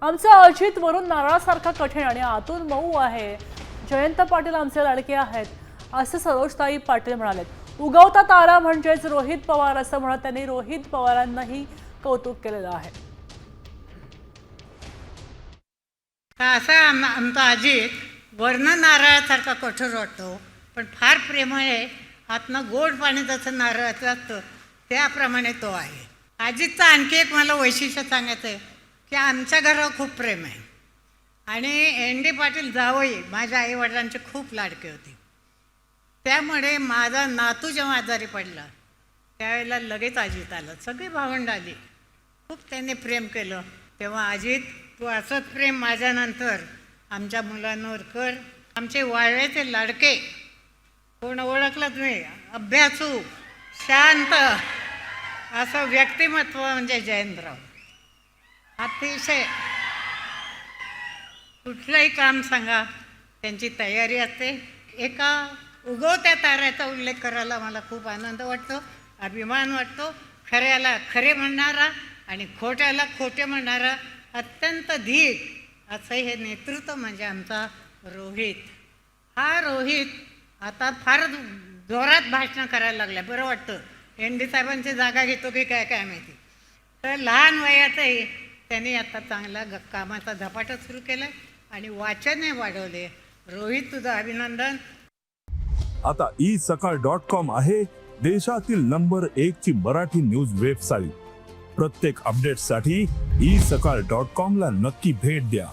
आमचा अजित वरून नारळासारखा कठीण आणि आतून मऊ आहे. जयंत पाटील आमचे लाडके आहेत असे सरोजताई पाटील म्हणालेत. उगवता तारा म्हणजेच रोहित पवार असं म्हणत त्यांनी रोहित पवारांनाही कौतुक केलेलं आहे. असा आमचा अजित वर्ण नारळासारखा कठोर वाटतो, पण फार प्रेमळ आहे. आतनं गोड पाणी जसं नारळाचं असतं त्याप्रमाणे तो आहे. अजितचं आणखी एक मला वैशिष्ट्य सांगायचं आहे की आमच्या घरावर खूप प्रेम आहे आणि एन.डी. पाटील जावई माझ्या आईवडिलांचे खूप लाडके होते. त्यामुळे माझा नातू जेव्हा आजारी पडला त्यावेळेला लगेच अजित आलं. सगळी भावंड आली, खूप त्यांनी प्रेम केलं. तेव्हा अजित, तू असंच प्रेम माझ्यानंतर आमच्या मुलांवर कर. आमचे वाळव्याचे लाडके, कोण ओळखलंच नाही, अभ्यासू, शांत असं व्यक्तिमत्व म्हणजे जयंतराव. अतिशय कुठलंही काम सांगा त्यांची तयारी असते. एका उगवत्या ताऱ्याचा उल्लेख करायला मला खूप आनंद वाटतो, अभिमान वाटतो. खऱ्याला खरे म्हणणारा आणि खोट्याला खोटे म्हणणारा अत्यंत धीट असं हे नेतृत्व म्हणजे आमचा रोहित. हा रोहित आता फार जोरात भाषणं करायला लागल्या. बरं वाटतं. एन.डी. साहेबांची जागा घेतो की काय काय माहिती. तर लहान वयातही त्यांनी आता चांगला कामाचा झपाटा सुरू केला आणि वाचनही वाढवले. रोहित, तुझं अभिनंदन. आता isakal.com आहे देशातील नंबर 1 ची मराठी न्यूज वेबसाईट. प्रत्येक अपडेटसाठी isakal.com ला नक्की भेट द्या.